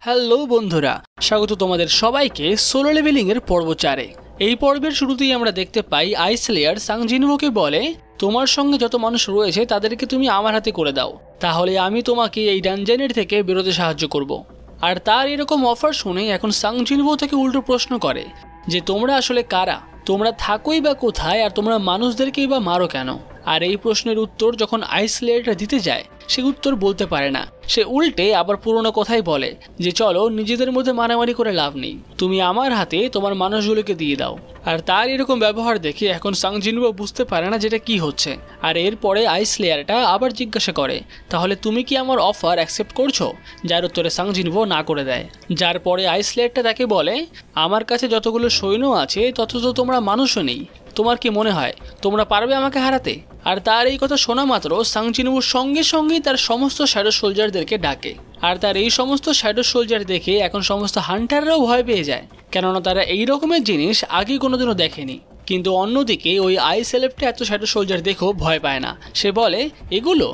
Hello বন্ধুরা, স্বাগত তোমাদের সবাইকে সোলো লেভেলিং এর পর্ব 4-এ। এই পর্বের শুরুতেই আমরা দেখতে পাই আইস লেয়ার সাং জিনভোকে বলে, তোমার সঙ্গে যত মানুষ রয়েছে তাদেরকে তুমি আমার হাতে করে দাও, তাহলে আমি তোমাকে এই ডানজেনের থেকে বেরোতে সাহায্য করব। আর তার এরকম অফার শুনে এখন সাং জিনভো থেকে উল্টো প্রশ্ন করে যে তোমরা আসলে কারা, তোমরা থাকোই বা কোথায়, আর তোমরা মানুষদেরকেই বা মারো কেন। আর এই প্রশ্নের উত্তর যখন আইস লেয়ারটা দিতে যায় সে উত্তর বলতে পারে না, সে উল্টে আবার পুরনো কথাই বলে যে চলো নিজেদের মধ্যে মারামারি করে লাভ নেই, তুমি আমার হাতে তোমার মানুষগুলোকে দিয়ে দাও। আর তার এরকম ব্যবহার দেখে এখন সাং জিনভো বুঝতে পারে না যেটা কি হচ্ছে। আর এরপরে আইস লেয়ারটা আবার জিজ্ঞাসা করে, তাহলে তুমি কি আমার অফার অ্যাকসেপ্ট করছো? যার উত্তরে সাং জিনভো না করে দেয়। যার পরে আইস লেয়ারটা তাকে বলে, আমার কাছে যতগুলো সৈন্য আছে তত তো তোমরা মানুষও নেই, তোমার কি মনে হয় তোমরা পারবে আমাকে হারাতে? আর তার এই কথা শোনা মাত্র সাং জিনভো সঙ্গে সঙ্গেই তার সমস্ত শ্যাডো সোলজারদেরকে ডাকে। আর তার এই সমস্ত শ্যাডো সোলজার দেখে এখন সমস্ত হান্টাররাও ভয় পেয়ে যায়, কেননা তারা এই রকমের জিনিস আগে কোনোদিনও দেখেনি। কিন্তু অন্যদিকে ওই আইস এলেফটা এত শ্যাডো সোলজার দেখেও ভয় পায় না, সে বলে এগুলো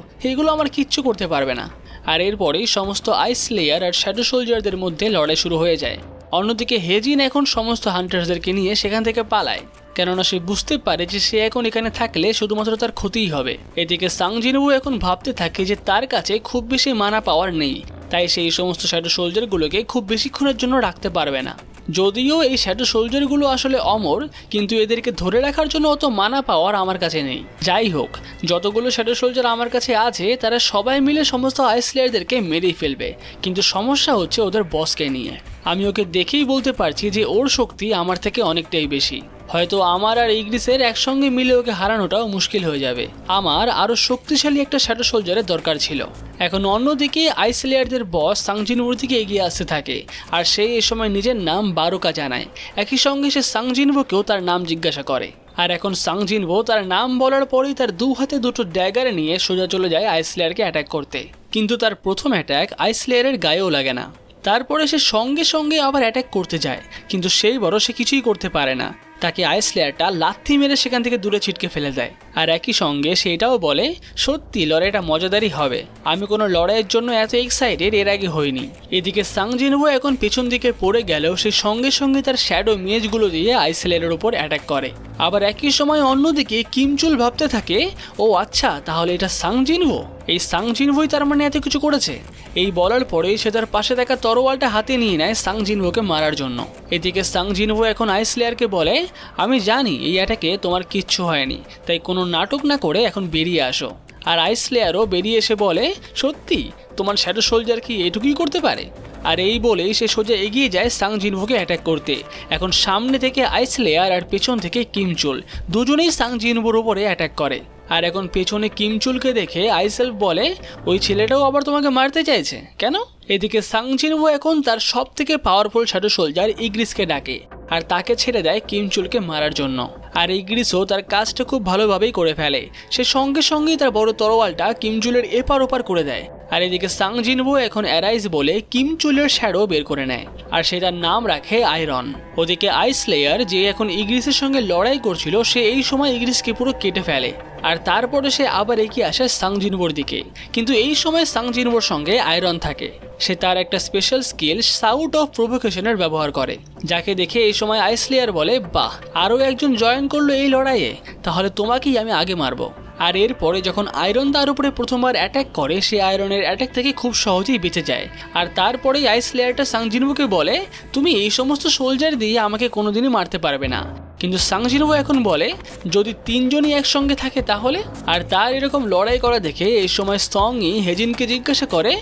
আমার কিচ্ছু করতে পারবে না। আর এরপরেই সমস্ত আইস লেয়ার আর শ্যাডো সোলজারদের মধ্যে লড়াই শুরু হয়ে যায়। অন্যদিকে হেজিন এখন সমস্ত হান্টারসদেরকে নিয়ে সেখান থেকে পালায়, কেননা সে বুঝতে পারে যে সে এখন এখানে থাকলে শুধুমাত্র তার ক্ষতিই হবে। এদিকে সাং জিনভো এখন ভাবতে থাকে যে তার কাছে খুব বেশি মানা পাওয়ার নেই, তাই সেই সমস্ত শ্যাডো সোলজারগুলোকে খুব বেশিক্ষণের জন্য রাখতে পারবে না। যদিও এই শ্যাডো সোলজারগুলো আসলে অমর, কিন্তু এদেরকে ধরে রাখার জন্য অত মানা পাওয়ার আমার কাছে নেই। যাই হোক, যতগুলো শ্যাডো সোলজার আমার কাছে আছে তারা সবাই মিলে সমস্ত আইস লেয়ারদেরকে মেরেই ফেলবে, কিন্তু সমস্যা হচ্ছে ওদের বসকে নিয়ে। আমি ওকে দেখেই বলতে পারছি যে ওর শক্তি আমার থেকে অনেকটাই বেশি, হয়তো আমার আর ইগ্রিসের একসঙ্গে মিলে ওকে হারানোটাও মুশকিল হয়ে যাবে। আমার আরও শক্তিশালী একটা শ্যাডো সোলজারের দরকার ছিল। এখন অন্যদিকে আইস লেয়ারদের বস সাং জিনভোর দিকে এগিয়ে আসতে থাকে, আর সে এই সময় নিজের নাম বারোকা জানায়। একই সঙ্গে সে সাং জিনভোকেও তার নাম জিজ্ঞাসা করে। আর এখন সাং জিনভো তার নাম বলার পরেই তার দু হাতে দুটো ড্যাগার নিয়ে সোজা চলে যায় আইস লেয়ারকে অ্যাটাক করতে। কিন্তু তার প্রথম অ্যাটাক আইস লেয়ারের গায়েও লাগে না। তারপরে সে সঙ্গে সঙ্গে আবার অ্যাটাক করতে যায়, কিন্তু সেই বড় সে কিছুই করতে পারে না। তাকে আইস লেয়ারটা লাথি মেরে সেখান থেকে দূরে ছিটকে ফেলে দেয়। আর একই সঙ্গে সে এটাও বলে, সত্যি লড়াইটা মজাদারই হবে, আমি কোনো লড়াইয়ের জন্য এত এক্সাইটেড এর আগে হইনি। এদিকে সাং জিনভো এখন পেছন দিকে পড়ে গেলেও সে সঙ্গে সঙ্গে তার শ্যাডো মেজগুলো দিয়ে আইস লেয়ারের উপর অ্যাটাক করে। আবার একই সময় অন্যদিকে কিমচুল ভাবতে থাকে, ও আচ্ছা, তাহলে এটা সাং জিনভো, এই সাং জিনভোই তার মানে এত কিছু করেছে। এই বলার পরেই সে তার পাশে থাকা তরোয়ালটা হাতে নিয়ে নেয় সাং জিনভোকে মারার জন্য। এদিকে সাং জিনভো এখন আইস লেয়ারকে বলে, আমি জানি এই অ্যাটাকে তোমার কিচ্ছু হয়নি, তাই কোনো নাটক না করে এখন বেরিয়ে আসো। আর আইস লেয়ারও বেরিয়ে এসে বলে, সত্যি তোমার শ্যাডো সোলজার কি এটুকুই করতে পারে? আর এই বলেই সে সোজা এগিয়ে যায় সাং জিনভোকে অ্যাটাক করতে। এখন সামনে থেকে আইস লেয়ার আর পেছন থেকে কিমচুল দুজনেই সাং জিনভোর উপরে অ্যাটাক করে। আর এখন পেছনে কিমচুলকে দেখে আইসেলফ বলে, ওই ছেলেটাও আবার তোমাকে মারতে চাইছে কেন? এদিকে সাং জিনভো এখন তার সব থেকে পাওয়ারফুল শ্যাডো সোলজার ইগ্রিসকে ডাকে, আর তাকে ছেড়ে দেয় কিমচুলকে মারার জন্য। আর ইগ্রিসও তার কাজটা খুব ভালোভাবেই করে ফেলে, সে সঙ্গে সঙ্গেই তার বড় তরোয়ালটা কিমচুলের এপার ওপার করে দেয়। আর এদিকে সাং জিনভো এখন অ্যারাইজ বলে কিমচুলের শ্যাডো বের করে নেয়, আর সে তার নাম রাখে আয়রন। ওদিকে আইস লেয়ার যে এখন ইগ্রিসের সঙ্গে লড়াই করছিল, সে এই সময় ইগ্রিসকে পুরো কেটে ফেলে। আর তারপরে সে আবার এগিয়ে আসে সাং জিনভোর দিকে, কিন্তু এই সময় সাং জিনভোর সঙ্গে আয়রন থাকে। সে তার একটা স্পেশাল স্কিল সাউট অফ প্রভোকেশনের ব্যবহার করে, যাকে দেখে এই সময় আইস লেয়ার বলে, বাহ, আরও একজন জয়েন করলো এই লড়াইয়ে, তাহলে তোমাকেই আমি আগে মারবো। আর এরপরে যখন আয়রন তার উপরে প্রথমবার অ্যাটাক করে, সে আয়রনের অ্যাটাক থেকে খুব সহজেই বেঁচে যায়। আর তারপরেই আইস লেয়ারটা সাং জিনভোকে বলে, তুমি এই সমস্ত সোলজার দিয়ে আমাকে কোনোদিনই মারতে পারবে না। কিন্তু সাং জিনভো এখন বলে, যদি তিনজনই একসঙ্গে থাকে তাহলে? আর তার এরকম লড়াই করা দেখে এই সময় সঙ্গই হেজিনকে জিজ্ঞাসা করে,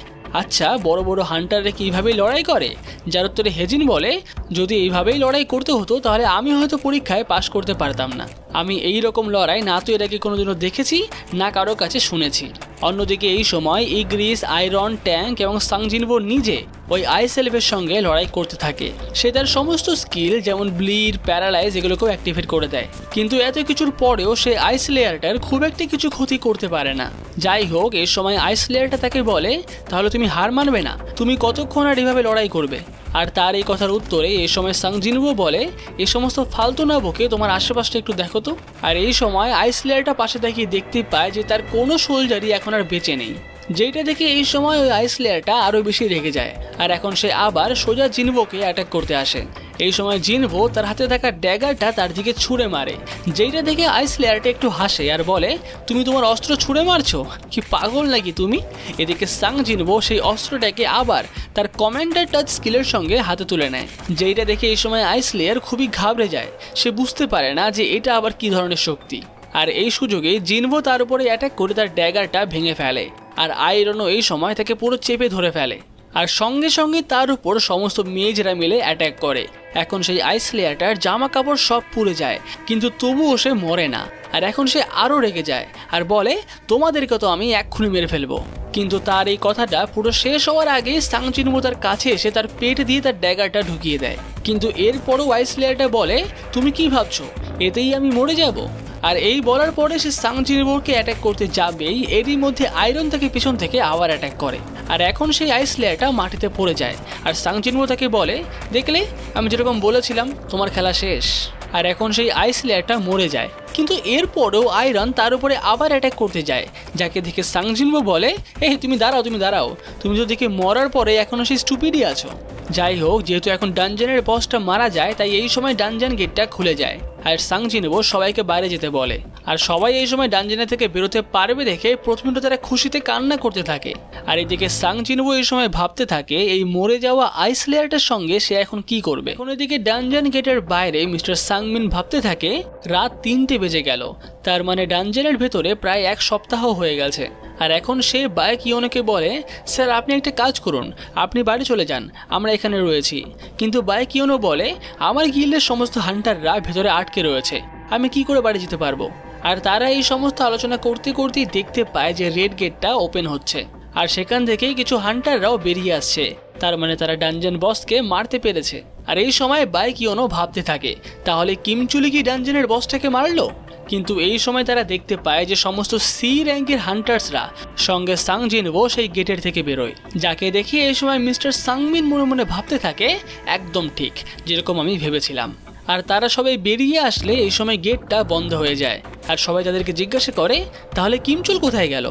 আচ্ছা, বড় বড় হান্টাররা কি এইভাবেই লড়াই করে? যার উত্তরে হেজিন বলে, যদি এইভাবেই লড়াই করতে হতো তাহলে আমি হয়তো পরীক্ষায় পাশ করতে পারতাম না। আমি এই রকম লড়াই না তো এর আগে কোনোদিনও দেখেছি, না কারো কাছে শুনেছি। অন্যদিকে এই সময় ইগ্রিস, আয়রন, ট্যাঙ্ক এবং সাং জিনভো নিজে ওই আইস এলেফের সঙ্গে লড়াই করতে থাকে। সে তার সমস্ত স্কিল যেমন ব্লিড, প্যারালাইজ এগুলোকেও অ্যাক্টিভেট করে দেয়, কিন্তু এত কিছুর পরেও সে আইস লেয়ারটার খুব একটা কিছু ক্ষতি করতে পারে না। যাই হোক, এই সময় আইস লেয়ারটা তাকে বলে, তাহলে তুমি হার মানবে না? তুমি কতক্ষণ আর এভাবে লড়াই করবে? আর তার এই কথার উত্তরে এই সময় সাং জিনভো বলে, এই সমস্ত ফালতু না বকে তোমার আশেপাশটা একটু দেখো তো। আর এই সময় আইস লেয়ারটা পাশে তাকিয়ে দেখতে পায় যে তার কোনো সোলজারই এখন আর বেঁচে নেই। যেটা দেখে এই সময় ওই আইস লেয়ারটা আরও বেশি রেগে যায় আর এখন সে আবার সোজা জিনভোকে অ্যাটাক করতে আসে। এই সময় জিনভো তার হাতে থাকা ড্যাগারটা তার দিকে ছুঁড়ে মারে, যেটা দেখে আইস লেয়ারটা একটু হাসে আর বলে, তুমি তোমার অস্ত্র ছুঁড়ে মারছো, কি পাগল নাকি তুমি? এদিকে সাং জিনভো সেই অস্ত্রটাকে আবার তার কমান্ডার টাচ স্কিলের সঙ্গে হাতে তুলে নেয়, যেটা দেখে এই সময় আইস লেয়ার খুবই ঘাবড়ে যায়। সে বুঝতে পারে না যে এটা আবার কি ধরনের শক্তি। আর এই সুযোগে জিনভো তার উপরে অ্যাটাক করে তার ড্যাগারটা ভেঙে ফেলে আর আয়রনও এই সময় তাকে পুরো চেপে ধরে ফেলে আর সঙ্গে সঙ্গে তার উপর সমস্ত মেজরা মিলে অ্যাটাক করে। এখন সেই আইস লেয়ারটার জামা কাপড় সব পুড়ে যায়, কিন্তু তবুও সে মরে না। আর এখন সে আরও রেগে যায় আর বলে, তোমাদেরকে তো আমি এক্ষুনি মেরে ফেলবো। কিন্তু তার এই কথাটা পুরো শেষ হওয়ার আগেই সাং জিনভো তার কাছে এসে তার পেট দিয়ে তার ড্যাগারটা ঢুকিয়ে দেয়। কিন্তু এরপরও আইস লেয়ারটা বলে, তুমি কি ভাবছো এতেই আমি মরে যাব? আর এই বলার পরে সে সাং জিনভোকে অ্যাটাক করতে যাবেই এরই মধ্যে আয়রন তাকে পিছন থেকে আবার অ্যাটাক করে আর এখন সেই আইস লেয়ারটা মাটিতে পড়ে যায়। আর সাং জিনভো তাকে বলে, দেখলে আমি যেরকম বলেছিলাম তোমার খেলা শেষ। আর এখন সেই আইস লেয়ারটা মরে যায়, কিন্তু এরপরেও আয়রন তার উপরে আবার অ্যাটাক করতে যায়, যাকে দেখে সাং জিনভো বলে, এই তুমি দাঁড়াও, তুমি তো দেখে মরার পরে এখনো সেই স্টুপিডই আছো। যাই হোক, যেহেতু এখন ডানজনের বসটা মারা যায় তাই এই সময় ডানজন গেটটা খুলে যায় আর সাং জিনভো সবাইকে বাইরে যেতে বলে। আর সবাই এই সময় ডানজনের থেকে বেরোতে পারবে দেখে প্রথমত তারা খুশিতে কান্না করতে থাকে। আর এদিকে সাং জিনভো এই সময় ভাবতে থাকে এই মরে যাওয়া আইস লেয়ারটার সঙ্গে সে এখন কি করবে। এখন এদিকে ডানজন গেটের বাইরে মিস্টার সাংমিন ভাবতে থাকে, রাত 3টে বেজে গেল, তার মানে ডানজনের ভেতরে প্রায় 1 সপ্তাহ হয়ে গেছে। আর এখন সে বাই কিওনোকে বলে, স্যার আপনি একটা কাজ করুন, আপনি বাড়ি চলে যান, আমরা এখানে রয়েছি। কিন্তু বাই কিওনো বলে, আমার গিল্ডের সমস্ত হান্টাররা ভেতরে আটকে রয়েছে, আমি কি করে বাড়ি যেতে পারবো? আর তারা এই সমস্ত আলোচনা করতে করতেই দেখতে পায় যে রেড গেটটা ওপেন হচ্ছে আর সেখান থেকেই কিছু হান্টাররাও বেরিয়ে আসছে, তার মানে তারা ডানজন বসকে মারতে পেরেছে। আর এই সময় বাই কিওনো ভাবতে থাকে, তাহলে কিমচুলি কি ডানজনের বসটাকে মারলো? কিন্তু এই সময় তারা দেখতে পায় যে সমস্ত সি র্যাঙ্কের হান্টার্সরা সঙ্গে সাং জিনভো সেই গেটের থেকে বেরোয়, যাকে দেখে এই সময় মিস্টার সাংমিন মনে মনে ভাবতে থাকে, একদম ঠিক যেরকম আমি ভেবেছিলাম। আর তারা সবাই বেরিয়ে আসলে এই সময় গেটটা বন্ধ হয়ে যায় আর সবাই তাদেরকে জিজ্ঞাসা করে, তাহলে কিমচুল কোথায় গেল?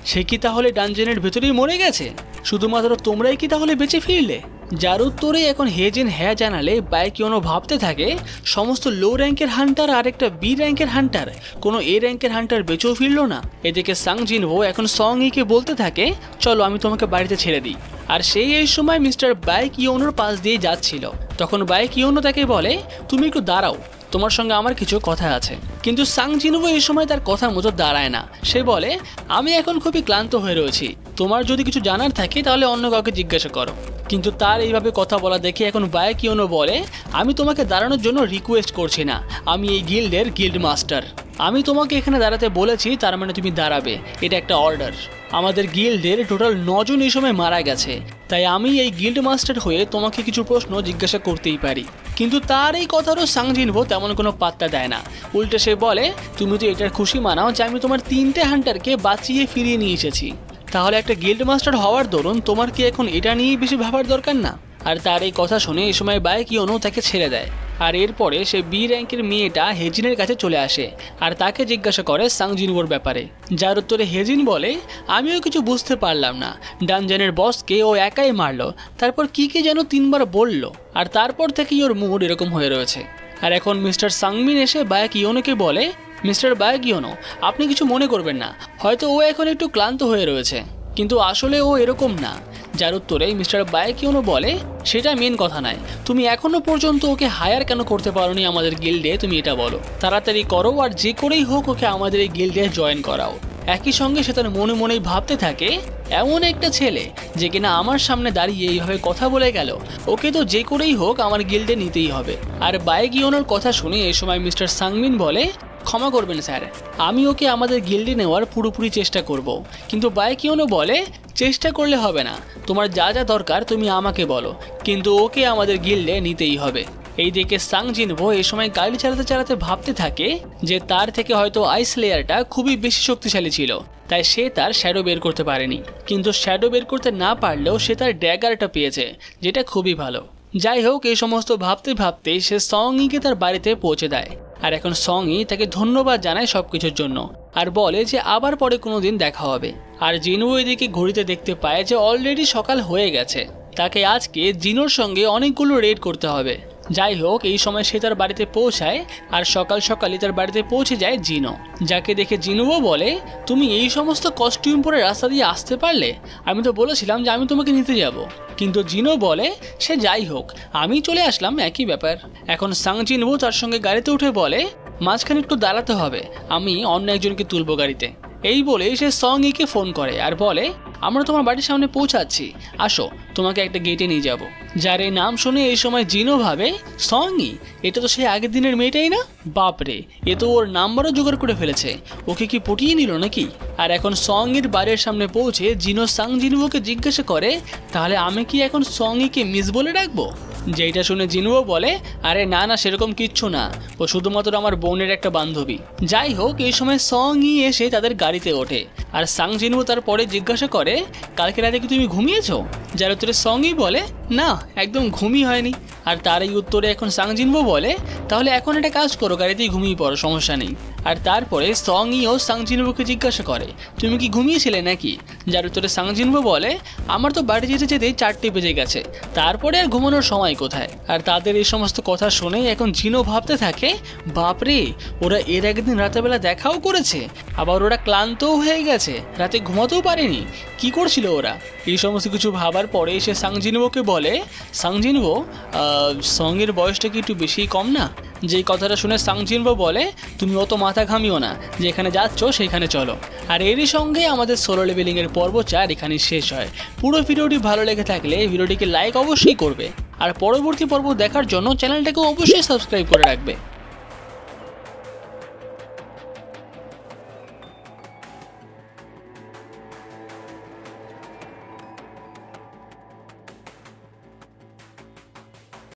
সে কি তাহলে ডানজনের ভেতরেই মরে গেছে? শুধুমাত্র তোমরাই কি তাহলে বেঁচে ফিরলে? যার উত্তরে এখন হেজেন হ্যাঁ জানালে বাই কিওনো ভাবতে থাকে, সমস্ত লো র্যাঙ্কের হান্টার আর একটা বি র্যাঙ্কের হান্টার, কোনো এ র্যাঙ্কের হান্টার বেঁচেও ফিরল না। এদিকে সাং জিনভো এখন সং ইকে বলতে থাকে, চলো আমি তোমাকে বাড়িতে ছেড়ে দিই। আর সেই এই সময় মিস্টার বাই কিওনোর পাশ দিয়ে যাচ্ছিল, তখন বাই কিওনো তাকে বলে, তুমি একটু দাঁড়াও, তোমার সঙ্গে আমার কিছু কথা আছে। কিন্তু সাং জিনভো এই সময় তার কথা মতো দাঁড়ায় না, সে বলে, আমি এখন খুবই ক্লান্ত হয়ে রয়েছি, তোমার যদি কিছু জানার থাকে তাহলে অন্য কাউকে জিজ্ঞাসা করো। কিন্তু তার এইভাবে কথা বলা দেখে এখন বাই কিওনো বলে, আমি তোমাকে দাঁড়ানোর জন্য রিকোয়েস্ট করছি না, আমি এই গিল্ডের গিল্ড মাস্টার, আমি তোমাকে এখানে দাঁড়াতে বলেছি, তার মানে তুমি দাঁড়াবে, এটা একটা অর্ডার। আমাদের গিল্ডের টোটাল 9 জন এই সময় মারা গেছে, তাই আমি এই গিল্ড মাস্টার হয়ে তোমাকে কিছু প্রশ্ন জিজ্ঞাসা করতেই পারি। কিন্তু তার এই কথারও সাং জিনভো তেমন কোনো পাত্তা দেয় না, উল্টে সে বলে, তুমি তো এটার খুশি মানাও যে আমি তোমার 3টে হান্টারকে বাঁচিয়ে ফিরিয়ে নিয়ে এসেছি, তাহলে একটা গিল্ড মাস্টার হওয়ার দরুন তোমার কি এখন এটা নিয়েই বেশি ভাবার দরকার না? আর তার এই কথা শুনে এই সময় বাই কিওনো তাকে ছেড়ে দেয়। আর এরপরে সে বি র্যাঙ্কের মেয়েটা হেজিনের কাছে চলে আসে আর তাকে জিজ্ঞাসা করে সাং জিনভোর ব্যাপারে, যার উত্তরে হেজিন বলে, আমিও কিছু বুঝতে পারলাম না, ডানজনের বসকে ও একাই মারলো, তারপর কি যেন 3বার বলল, আর তারপর থেকেই ওর মুড এরকম হয়ে রয়েছে। আর এখন মিস্টার সাংমিন এসে বাই কিওনোকে বলে, মিস্টার বাই কিওনো আপনি কিছু মনে করবেন না, হয়তো ও এখন একটু ক্লান্ত হয়ে রয়েছে, কিন্তু আসলে ও এরকম না। যার উত্তরে মিস্টার বাই কিওনো বলে, সেটা মেন কথা নয়, তুমি এখনো পর্যন্ত ওকে হায়ার কেন করতে পারোনি আমাদের গিল্ডে, তুমি এটা বলো, তাড়াতাড়ি করো আর যে করেই হোক ওকে আমাদের এই গিল্ডে জয়েন করাও। একই সঙ্গে সে তার মনে মনেই ভাবতে থাকে, এমন একটা ছেলে যে কিনা আমার সামনে দাঁড়িয়ে এইভাবে কথা বলে গেল, ওকে তো যে করেই হোক আমার গিল্ডে নিতেই হবে। আর বাই কিওনোর কথা শুনে এই সময় মিস্টার সাংমিন বলে, ক্ষমা করবেন স্যার, আমি ওকে আমাদের গিল্ডে নেওয়ার পুরোপুরি চেষ্টা করব। কিন্তু বাই কিওনো বলে, চেষ্টা করলে হবে না, তোমার যা যা দরকার তুমি আমাকে বলো, কিন্তু ওকে আমাদের গিল্ডে নিতেই হবে। এইদিকে সাং জিনভো এই সময় গাড়ি চালাতে চালাতে ভাবতে থাকে যে তার থেকে হয়তো আইস লেয়ারটা খুবই বেশি শক্তিশালী ছিল, তাই সে তার শ্যাডো বের করতে পারেনি। কিন্তু শ্যাডো বের করতে না পারলেও সে তার ড্যাগারটা পেয়েছে, যেটা খুবই ভালো। যাই হোক, এই সমস্ত ভাবতে ভাবতে সে সং ইকে তার বাড়িতে পৌঁছে দেয়। আর এখন সং ই তাকে ধন্যবাদ জানায় সবকিছুর জন্য। আর বলে যে আবার পরে কোনো দিন দেখা হবে। আর জিনু এদিকে ঘড়িতে দেখতে পায় যে অলরেডি সকাল হয়ে গেছে, তাকে আজকে জিনোর সঙ্গে অনেকগুলো রেড করতে হবে। যাই হোক, এই সময় সে তার বাড়িতে পৌঁছায় আর সকাল সকালই তার বাড়িতে পৌঁছে যায় জিনো, যাকে দেখে জিনুও বলে তুমি এই সমস্ত কস্টিউম পরে রাস্তা দিয়ে আসতে পারলে? আমি তো বলেছিলাম যে আমি তোমাকে নিতে যাব। কিন্তু জিনো বলে সে যাই হোক, আমি চলে আসলাম, একই ব্যাপার। এখন সাং জিনও তার সঙ্গে গাড়িতে উঠে বলে মাঝখানে একটু দাঁড়াতে হবে, আমি অন্য একজনকে তুলবো গাড়িতে। এই বলে সে সং ইকে ফোন করে আর বলে আমরা তোমার বাড়ির সামনে পৌঁছাচ্ছি, আসো তোমাকে একটা গেটে নিয়ে যাব। যার এই নাম শুনে এই সময় জিনো ভাবে সং ই, এটা তো সেই আগের দিনের মেয়েটাই না? বাপরে, এ তো ওর নাম্বারও জোগাড় করে ফেলেছে, ওকে কি পটিয়ে নিল নাকি? আর এখন সং এর বাড়ির সামনে পৌঁছে জিনো সাং জিনুকে জিজ্ঞাসা করে তাহলে আমি কি এখন সং ইকে মিস বলে ডাকবো? যেটা শুনে জিনুও বলে আরে না না, সেরকম কিচ্ছু না, ও শুধুমাত্র আমার বোনের একটা বান্ধবী। যাই হোক, এই সময় সং ই এসে তাদের গাড়িতে ওঠে আর সাং জিনু তারপরে জিজ্ঞাসা করে কালকে রাতে কি তুমি ঘুমিয়েছো? যার উত্তরে সং ই বলে না, একদম ঘুমই হয়নি। আর তার এই উত্তরে এখন সাং জিনবো বলে তাহলে এখন একটা কাজ করো, গাড়িতেই ঘুমিয়ে পড়ো, সমস্যা নেই। আর তারপরে সং ইও সাং জিনবোকে জিজ্ঞাসা করে তুমি কি ঘুমিয়েছিলে নাকি? যার উত্তরে সাং জিনবো বলে আমার তো বাড়ি যেতে যেতে 4টে বেজে গেছে, তারপরে আর ঘুমানোর সময় কোথায়? আর তাদের এই সমস্ত কথা শুনে এখন জিনো ভাবতে থাকে বাপরে, ওরা এর একদিন রাতেবেলা দেখাও করেছে, আবার ওরা ক্লান্তও হয়ে গেছে, রাতে ঘুমাতেও পারেনি, কি করছিল ওরা? এই সমস্ত কিছু ভাবার পরে সে সাং জিনবোকে বলে সাং জিনবো, সঙ্গের বয়সটা কি একটু বেশি কম না? যেই কথাটা শুনে সাং জিনবো বলে তুমি অত মাথা ঘামিও না, যেখানে যাচ্ছ সেইখানে চলো। আর এরই সঙ্গে আমাদের সোলো লেভেলিং এর পর্ব 4 এখানেই শেষ হয়। পুরো ভিডিওটি ভালো লেগে থাকলে ভিডিওটিকে লাইক অবশ্যই করবে আর পরবর্তী পর্ব দেখার জন্য চ্যানেলটাকে অবশ্যই সাবস্ক্রাইব করে রাখবে।